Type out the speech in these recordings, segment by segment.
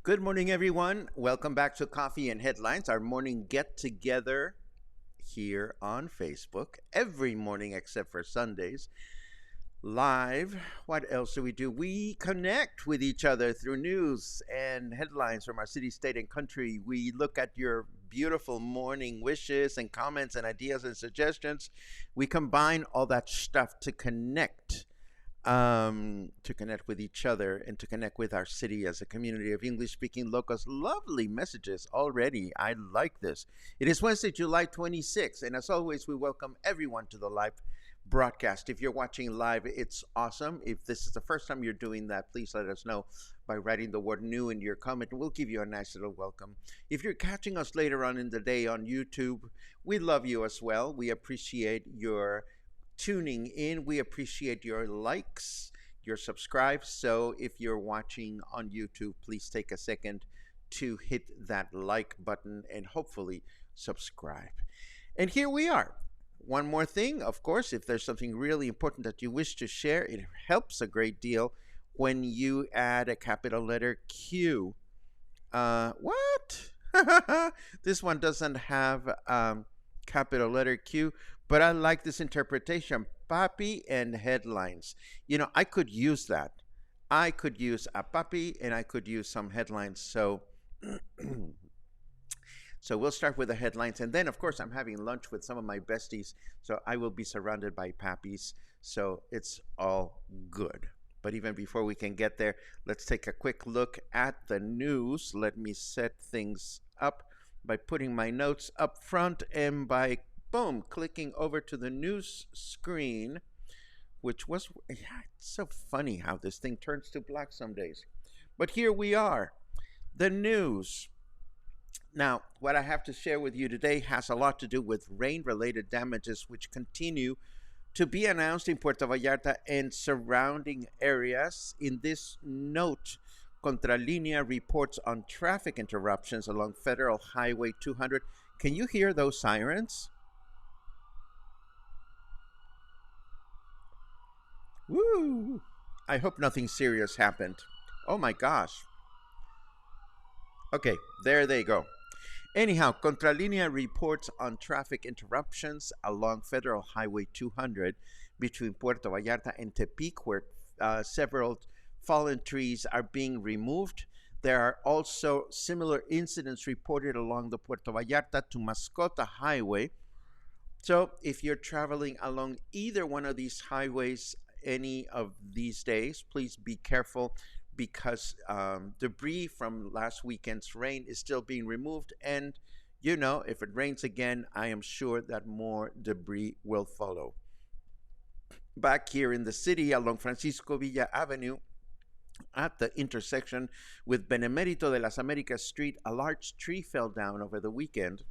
Good morning, everyone. Welcome back to Coffee and Headlines, our morning get together here on Facebook every morning except for Sundays. Live. What else do? We connect with each other through news and headlines from our city, state, and country. We look at your beautiful morning wishes and comments and ideas and suggestions. We combine all that stuff to connect with each other and to connect with our city as a community of English-speaking locals. Lovely messages already. I like this. It is Wednesday, July 26th, and as always, we welcome everyone to the live broadcast. If you're watching live, it's awesome. If this is the first time you're doing that, please let us know by writing the word new into your comment, and we'll give you a nice little welcome. If you're catching us later on in the day on YouTube, we love you as well. We appreciate your tuning in. We appreciate your likes, your subscribes. So if you're watching on YouTube, please take a second to hit that like button and hopefully subscribe. And here we are. One more thing, of course, if there's something really important that you wish to share, it helps a great deal when you add a capital letter Q. What? This one doesn't have capital letter Q, but I like this interpretation, papi and headlines. You know, I could use that. I could use a papi and I could use some headlines. So, so we'll start with the headlines. And then, of course, I'm having lunch with some of my besties. So I will be surrounded by papis. So it's all good. But even before we can get there, let's take a quick look at the news. Let me set things up by putting my notes up front and by boom, clicking over to the news screen, which was, yeah, it's so funny how this thing turns to black some days. But here we are, the news. Now, what I have to share with you today has a lot to do with rain-related damages, which continue to be announced in Puerto Vallarta and surrounding areas. In this note, Contralinea reports on traffic interruptions along Federal Highway 200. Can you hear those sirens? Woo! I hope nothing serious happened. Oh my gosh. Okay, there they go. Anyhow, Contralinea reports on traffic interruptions along Federal Highway 200 between Puerto Vallarta and Tepic, where several fallen trees are being removed. There are also similar incidents reported along the Puerto Vallarta to Mascota Highway. So if you're traveling along either one of these highways any of these days, please be careful because debris from last weekend's rain is still being removed. And, you know, if it rains again, I am sure that more debris will follow. Back here in the city along Francisco Villa Avenue, at the intersection with Benemérito de las Américas Street, a large tree fell down over the weekend.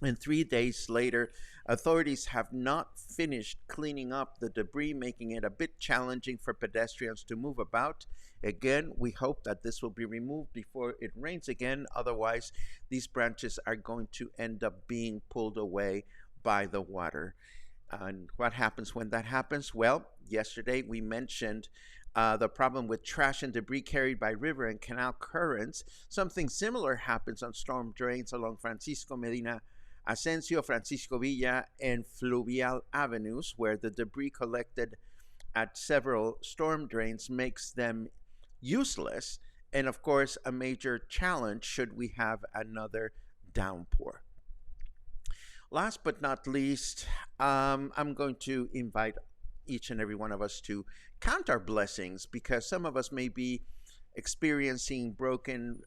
And 3 days later, authorities have not finished cleaning up the debris, making it a bit challenging for pedestrians to move about. Again, we hope that this will be removed before it rains again. Otherwise, these branches are going to end up being pulled away by the water. And what happens when that happens? Well, yesterday we mentioned the problem with trash and debris carried by river and canal currents. Something similar happens on storm drains along Francisco Medina Asensio, Francisco Villa, and Fluvial avenues, where the debris collected at several storm drains makes them useless, and of course, a major challenge should we have another downpour. Last but not least, I'm going to invite each and every one of us to count our blessings, because some of us may be experiencing broken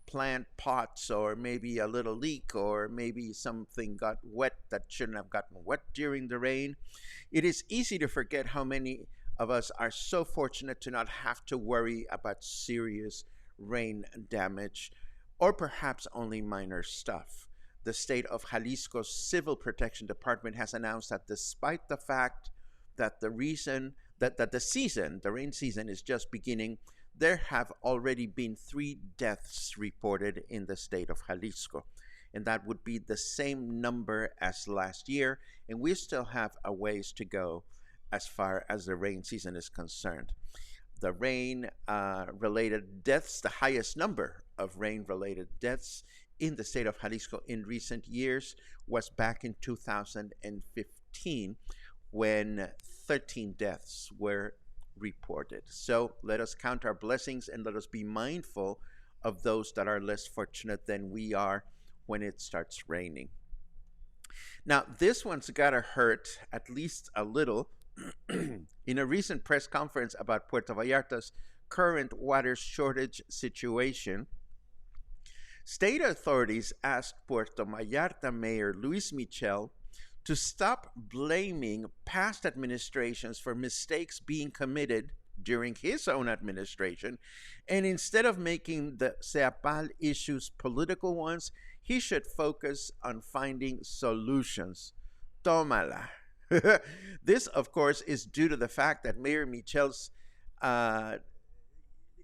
plant pots, or maybe a little leak, or maybe something got wet that shouldn't have gotten wet during the rain. It is easy to forget how many of us are so fortunate to not have to worry about serious rain damage, or perhaps only minor stuff. The state of Jalisco's Civil Protection Department has announced that despite the fact that the rain season is just beginning, there have already been 3 deaths reported in the state of Jalisco. And that would be the same number as last year. And we still have a ways to go as far as the rain season is concerned. The rain-related deaths, the highest number of rain-related deaths in the state of Jalisco in recent years was back in 2015, when 13 deaths were reported. So let us count our blessings, and let us be mindful of those that are less fortunate than we are when it starts raining. Now, this one's gotta hurt at least a little. In a recent press conference about Puerto Vallarta's current water shortage situation, state authorities asked Puerto Vallarta Mayor Luis Michel to stop blaming past administrations for mistakes being committed during his own administration, and instead of making the CEPAL issues political ones, he should focus on finding solutions. Tómala. This, of course, is due to the fact that Mayor Michel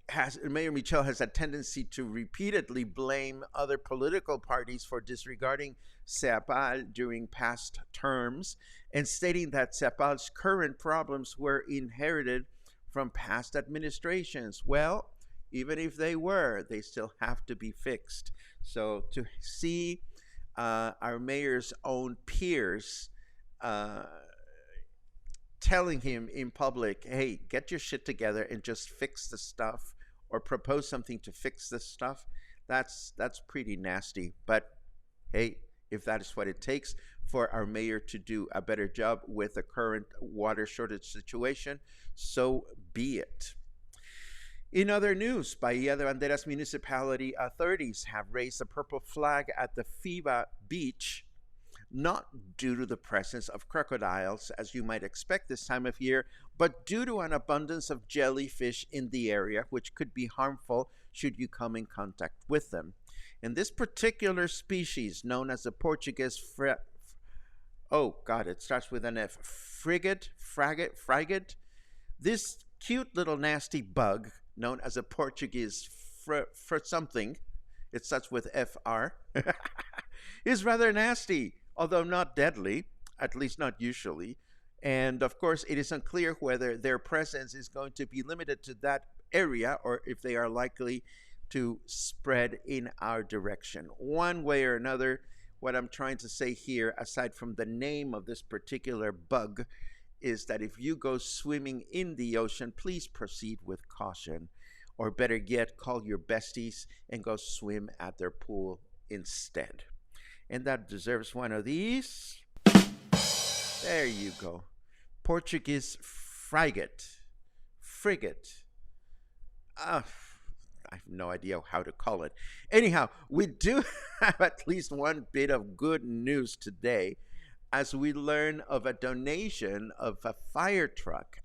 has a tendency to repeatedly blame other political parties for disregarding CEPAL during past terms, and stating that CEPAL's current problems were inherited from past administrations. Well, even if they were, they still have to be fixed. So to see our mayor's own peers telling him in public, hey, get your shit together and just fix the stuff, or propose something to fix this stuff, that's pretty nasty. But hey, if that is what it takes for our mayor to do a better job with the current water shortage situation, so be it. In other news, Bahia de Banderas municipality authorities have raised the purple flag at the FIBA beach, not due to the presence of crocodiles, as you might expect this time of year, but due to an abundance of jellyfish in the area, which could be harmful should you come in contact with them. And this particular species, known as the Portuguese it starts with an F, frigate. This cute little nasty bug, known as a Portuguese for something, it starts with FR, is rather nasty, although not deadly, at least not usually. And of course, it is unclear whether their presence is going to be limited to that area, or if they are likely to spread in our direction. One way or another, what I'm trying to say here, aside from the name of this particular bug, is that if you go swimming in the ocean, please proceed with caution. Or better yet, call your besties and go swim at their pool instead. And that deserves one of these. There you go. Portuguese frigate. I have no idea how to call it. Anyhow, we do have at least one bit of good news today, as we learn of a donation of a fire truck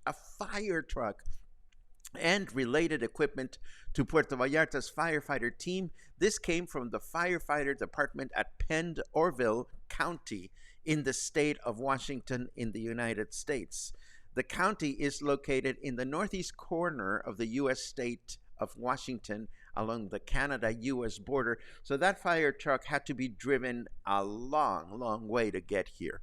and related equipment to Puerto Vallarta's firefighter team. This came from the firefighter department at Pend Orville County in the state of Washington in the United States. The county is located in the northeast corner of the U.S. state of Washington along the Canada US border. So that fire truck had to be driven a long, long way to get here.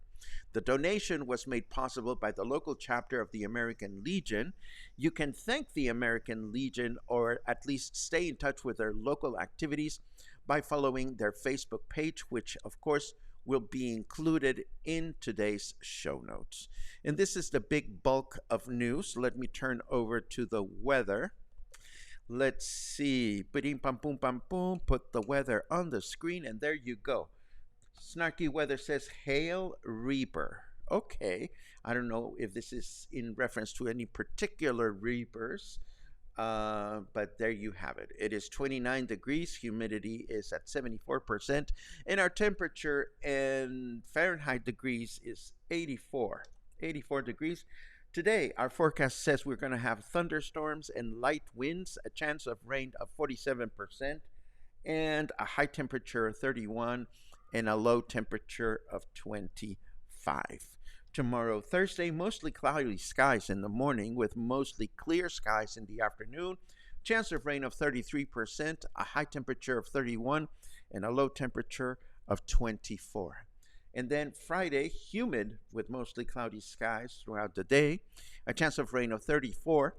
The donation was made possible by the local chapter of the American Legion. You can thank the American Legion or at least stay in touch with their local activities by following their Facebook page, which of course will be included in today's show notes. And this is the big bulk of news. Let me turn over to the weather. Let's see. Pum pum pum pum. Put the weather on the screen, and there you go. Snarky Weather says Hail Reaper. Okay. I don't know if this is in reference to any particular reapers, but there you have it. It is 29 degrees. Humidity is at 74%. And our temperature in Fahrenheit degrees is 84. 84 degrees. Today, our forecast says we're going to have thunderstorms and light winds, a chance of rain of 47%, and a high temperature of 31 and a low temperature of 25. Tomorrow, Thursday, mostly cloudy skies in the morning with mostly clear skies in the afternoon, chance of rain of 33%, a high temperature of 31, and a low temperature of 24. And then Friday, humid with mostly cloudy skies throughout the day, a chance of rain of 34,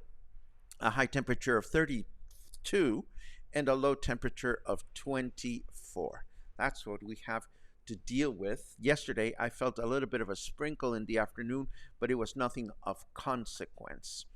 a high temperature of 32, and a low temperature of 24. That's what we have to deal with. Yesterday, I felt a little bit of a sprinkle in the afternoon, but it was nothing of consequence.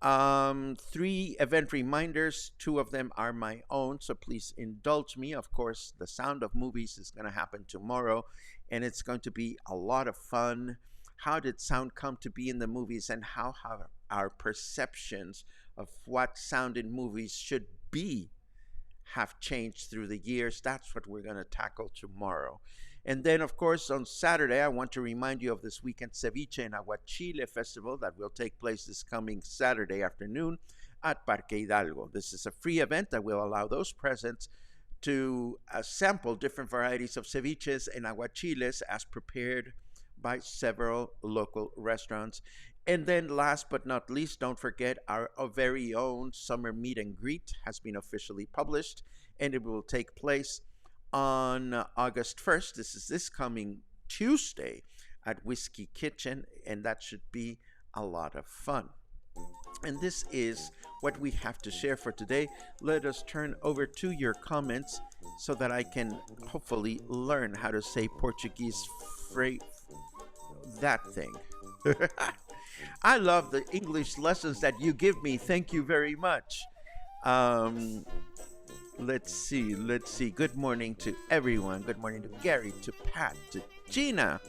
3 event reminders. 2 of them are my own, so please indulge me. Of course, the Sound of Movies is going to happen tomorrow, and it's going to be a lot of fun. How did sound come to be in the movies, and how have our perceptions of what sound in movies should be have changed through the years? That's what we're going to tackle tomorrow. And then, of course, on Saturday, I want to remind you of this weekend Ceviche and Aguachile Festival that will take place this coming Saturday afternoon at Parque Hidalgo. This is a free event that will allow those present to sample different varieties of ceviches and aguachiles as prepared by several local restaurants. And then last but not least, don't forget our very own summer meet and greet has been officially published, and it will take place on August 1st. This is this coming Tuesday at Whiskey Kitchen, and that should be a lot of fun. And this is what we have to share for today. Let us turn over to your comments so that I can hopefully learn how to say Portuguese that thing. I love the English lessons that you give me. Thank you very much. Let's see. Good morning to everyone. Good morning to Gary, to Pat, to Gina,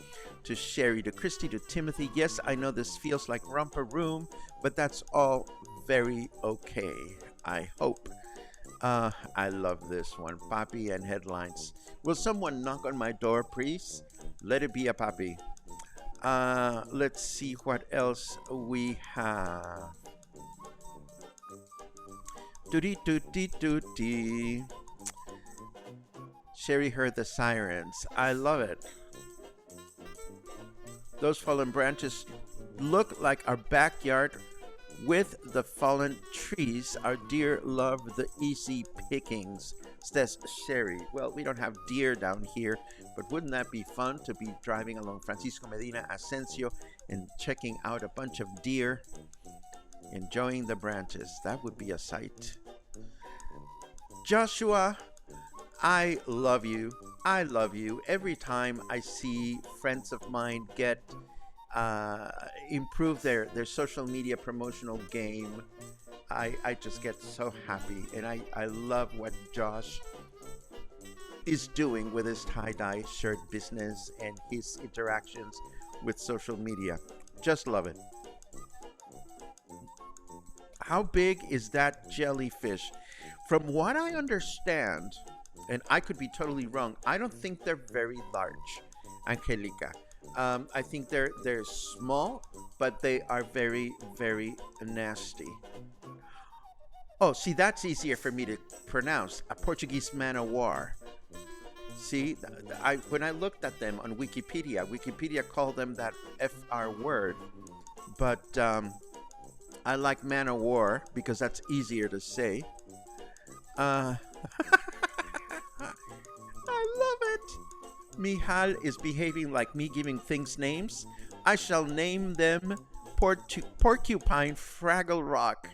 to Sherry, to Christy, to Timothy. Yes, I know this feels like romper room, but that's all very okay, I hope. I love this one. Papi and headlines. Will someone knock on my door, please? Let it be a papi. Let's see what else we have. Doody. Sherry heard the sirens. I love it. Those fallen branches look like our backyard with the fallen trees. Our deer love the easy pickings, says Sherry. Well, we don't have deer down here, but wouldn't that be fun to be driving along Francisco Medina Asensio and checking out a bunch of deer, enjoying the branches? That would be a sight. Joshua, I love you. I love you. Every time I see friends of mine get improve their social media promotional game, I just get so happy. And I love what Josh is doing with his tie-dye shirt business and his interactions with social media. Just love it. How big is that jellyfish? From what I understand, and I could be totally wrong, I don't think they're very large, Angelica. I think they're small, but they are very, very nasty. Oh, see, that's easier for me to pronounce. A Portuguese man o' war. See, I when I looked at them on Wikipedia, Wikipedia called them that FR word, but I like man o' war because that's easier to say. Uh, I love it. Mihal is behaving like me giving things names. I shall name them Porcupine Fraggle Rock.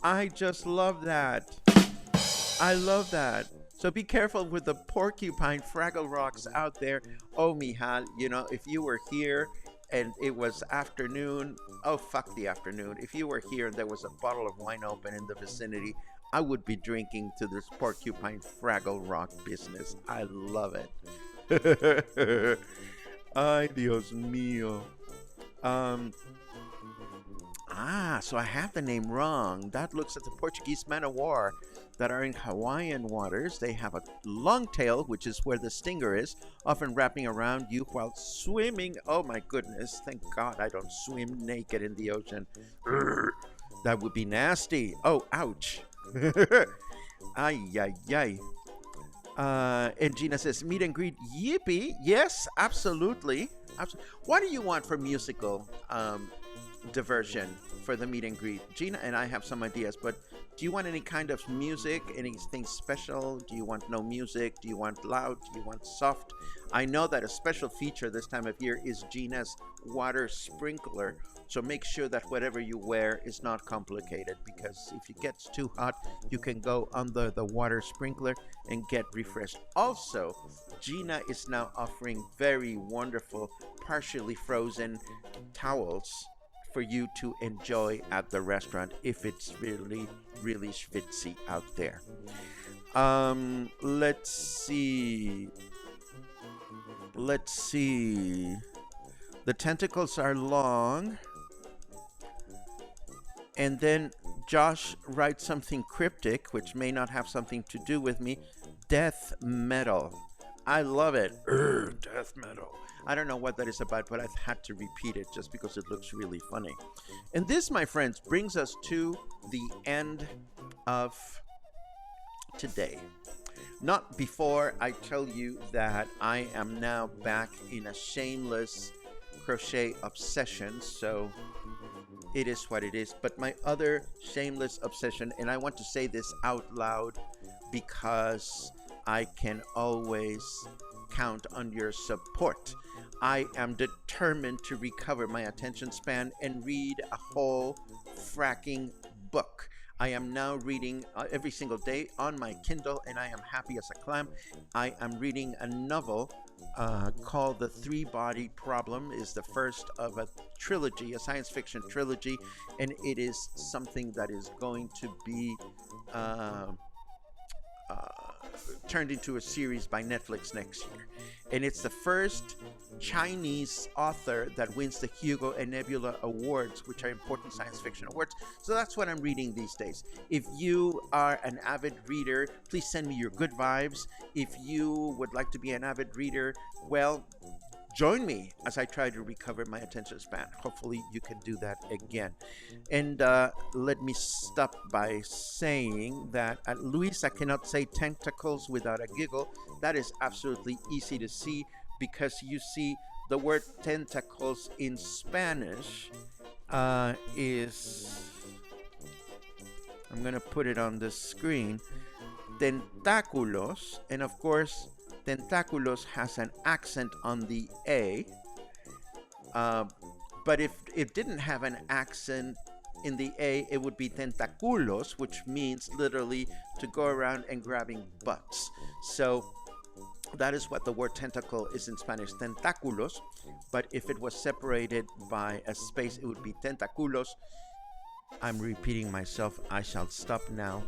I just love that. I love that. So be careful with the porcupine fraggle rocks out there. Oh, Mihal, if you were here and it was afternoon, oh, fuck the afternoon. If you were here and there was a bottle of wine open in the vicinity, I would be drinking to this porcupine fraggle rock business. I love it. Ay, Dios mío. So I have the name wrong. That looks at the Portuguese man o' war that are in Hawaiian waters. They have a long tail, which is where the stinger is, often wrapping around you while swimming. Oh my goodness. Thank God I don't swim naked in the ocean. Urgh, that would be nasty. Oh, ouch. Ay, ay, ay. And Gina says, meet and greet, yippee. Yes, absolutely. What do you want for musical diversion for the meet and greet? Gina and I have some ideas, but do you want any kind of music, anything special? Do you want no music? Do you want loud? Do you want soft? I know that a special feature this time of year is Gina's water sprinkler. So make sure that whatever you wear is not complicated, because if it gets too hot, you can go under the water sprinkler and get refreshed. Also, Gina is now offering very wonderful, partially frozen towels for you to enjoy at the restaurant if it's really, really schwitzy out there. Let's see. The tentacles are long. And then Josh writes something cryptic, which may not have something to do with me. Death metal. I love it. Death metal. I don't know what that is about, but I've had to repeat it just because it looks really funny. And this, my friends, brings us to the end of today. Not before I tell you that I am now back in a shameless crochet obsession. So it is what it is. But my other shameless obsession, and I want to say this out loud because I can always count on your support. I am determined to recover my attention span and read a whole fracking book. I am now reading every single day on my Kindle, and I am happy as a clam. I am reading a novel called The Three-Body Problem. Is the first of a trilogy, a science fiction trilogy, and it is something that is going to be turned into a series by Netflix next year. And it's the first Chinese author that wins the Hugo and Nebula Awards, which are important science fiction awards. So that's what I'm reading these days. If you are an avid reader, please send me your good vibes. If you would like to be an avid reader, well, join me as I try to recover my attention span. Hopefully you can do that again. And let me stop by saying that Luis, I cannot say tentacles without a giggle. That is absolutely easy to see, because you see the word tentacles in Spanish is, I'm going to put it on the screen, tentáculos, and of course tentáculos has an accent on the A, but if it didn't have an accent in the A, it would be tentaculos, which means literally to go around and grabbing butts. So that is what the word tentacle is in Spanish, tentáculos, but if it was separated by a space, it would be tentaculos. I'm repeating myself. I shall stop now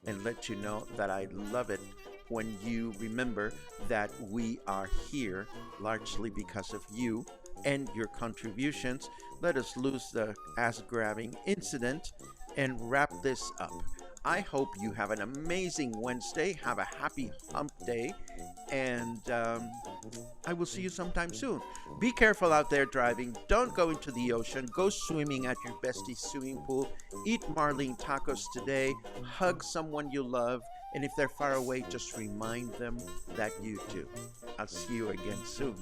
and let you know that I love it when you remember that we are here largely because of you and your contributions. Let us lose the ass-grabbing incident and wrap this up. I hope you have an amazing Wednesday. Have a happy hump day. And I will see you sometime soon. Be careful out there driving. Don't go into the ocean. Go swimming at your bestie swimming pool. Eat marlene tacos today. Hug someone you love. And if they're far away, just remind them that you do. I'll see you again soon.